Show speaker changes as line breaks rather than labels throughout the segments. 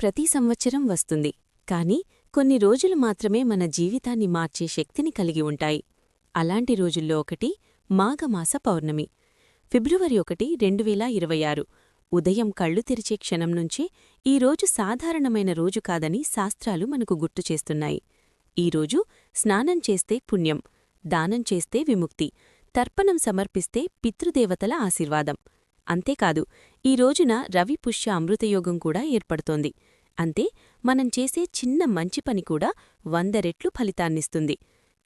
ప్రతి సంవత్సరం వస్తుంది, కాని కొన్ని రోజులు మాత్రమే మన జీవితాన్ని మార్చే శక్తిని కలిగి ఉంటాయి. అలాంటి రోజుల్లో ఒకటి మాఘమాస పౌర్ణమి. ఫిబ్రవరి 1, 2026 ఉదయం కళ్ళు తెరిచే క్షణం నుంచే ఈ రోజు సాధారణమైన రోజు కాదని శాస్త్రాలు మనకు గుర్తుచేస్తున్నాయి. ఈరోజు స్నానం చేస్తే పుణ్యం, దానం చేస్తే విముక్తి, తర్పణం సమర్పిస్తే పితృదేవతల ఆశీర్వాదం. అంతేకాదు, ఈ రోజున రవి పుష్య అమృతయోగం కూడా ఏర్పడుతోంది. అంటే మనం చేసే చిన్న మంచి పని కూడా 100 రెట్లు ఫలితాన్నిస్తుంది.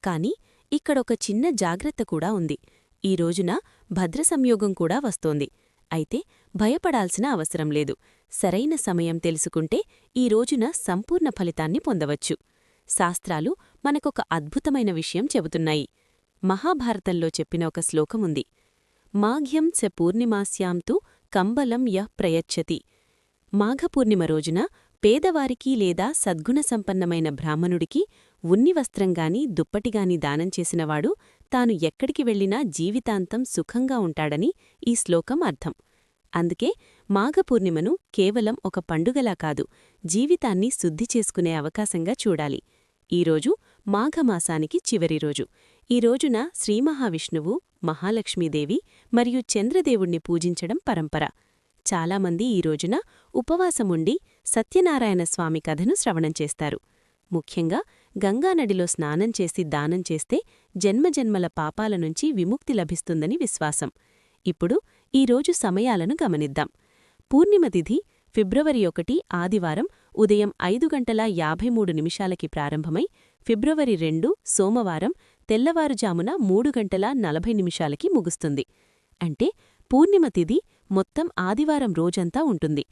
కాని ఇక్కడొక చిన్న జాగ్రత్త కూడా ఉంది. ఈ రోజున భద్ర సంయోగం కూడా వస్తోంది. అయితే భయపడాల్సిన అవసరం లేదు. సరైన సమయం తెలుసుకుంటే ఈ రోజున సంపూర్ణ ఫలితాన్ని పొందవచ్చు. శాస్త్రాలు మనకొక అద్భుతమైన విషయం చెబుతున్నాయి. మహాభారతంలో చెప్పిన ఒక శ్లోకముంది. మాఘ్యం చ పూర్ణిమాస్యాం తు కంబలం యః ప్రయచ్చతి. మాఘపూర్ణిమ రోజున పేదవారికి లేదా సద్గుణసంపన్నమైన బ్రాహ్మణుడికి ఉన్ని వస్త్రంగాని దుప్పటిగాని దానం చేసినవాడు తాను ఎక్కడికి వెళ్లినా జీవితాంతం సుఖంగా ఉంటాడని ఈ శ్లోకం అర్థం. అందుకే మాఘపూర్ణిమను కేవలం ఒక పండుగలా కాదు, జీవితాన్ని శుద్ధి చేసుకునే అవకాశంగా చూడాలి. ఈరోజు మాఘమాసానికి చివరి రోజు. ఈ రోజున శ్రీమహావిష్ణువు, మహాలక్ష్మీదేవి మరియు చంద్రదేవుణ్ణి పూజించడం పరంపర. చాలామంది ఈ రోజున ఉపవాసముండి సత్యనారాయణ స్వామి కథను శ్రవణం చేస్తారు. ముఖ్యంగా గంగానదిలో స్నానం చేసి దానం చేస్తే జన్మజన్మల పాపాల నుంచి విముక్తి లభిస్తుందని విశ్వాసం. ఇప్పుడు ఈరోజు సమయాలను గమనిద్దాం. పూర్ణిమ తిథి ఫిబ్రవరి 1 ఆదివారం ఉదయం 5:53 ప్రారంభమై ఫిబ్రవరి 2 సోమవారం తెల్లవారుజామున 3:40 ముగుస్తుంది. అంటే పూర్ణిమ తిథి మొత్తం ఆదివారం రోజంతా ఉంటుంది.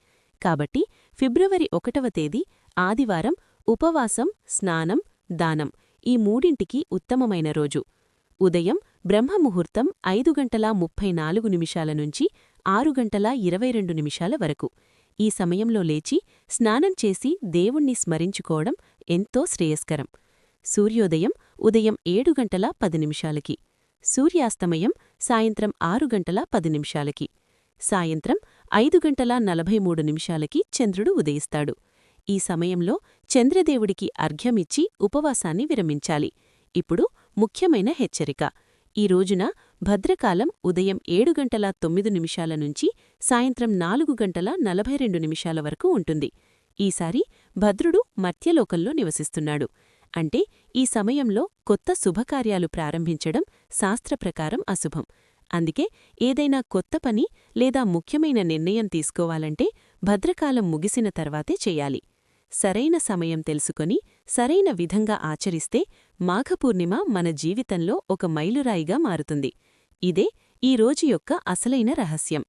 కాబట్టి ఫిబ్రవరి 1వ తేదీ ఆదివారం ఉపవాసం, స్నానం, దానం ఈ మూడింటికి ఉత్తమమైన రోజు. ఉదయం బ్రహ్మముహూర్తం 5:34 నుంచి 6:22 వరకు. ఈ సమయంలో లేచి స్నానం చేసి దేవుణ్ణి స్మరించుకోవడం ఎంతో శ్రేయస్కరం. సూర్యోదయం ఉదయం 7:10 సూర్యాస్తమయం సాయంత్రం 6:10 సాయంత్రం 5:43 చంద్రుడు ఉదయిస్తాడు. ఈ సమయంలో చంద్రదేవుడికి అర్ఘ్యమిచ్చి ఉపవాసాన్ని విరమించాలి. ఇప్పుడు ముఖ్యమైన హెచ్చరిక. ఈ రోజున భద్రకాలం ఉదయం 7:09 నుంచి సాయంత్రం 4:42 వరకు ఉంటుంది. ఈసారి భద్రుడు మర్త్యలోకంలో నివసిస్తున్నాడు. అంటే ఈ సమయంలో కొత్త శుభకార్యాలు ప్రారంభించడం శాస్త్రప్రకారం అశుభం. అందుకే ఏదైనా కొత్త పని లేదా ముఖ్యమైన నిర్ణయం తీసుకోవాలంటే భద్రకాలం ముగిసిన తర్వాతే చెయ్యాలి. సరైన సమయం తెలుసుకొని సరైన విధంగా ఆచరిస్తే మాఘపూర్ణిమ మన జీవితంలో ఒక మైలురాయిగా మారుతుంది. ఇదే ఈ రోజు యొక్క అసలైన రహస్యం.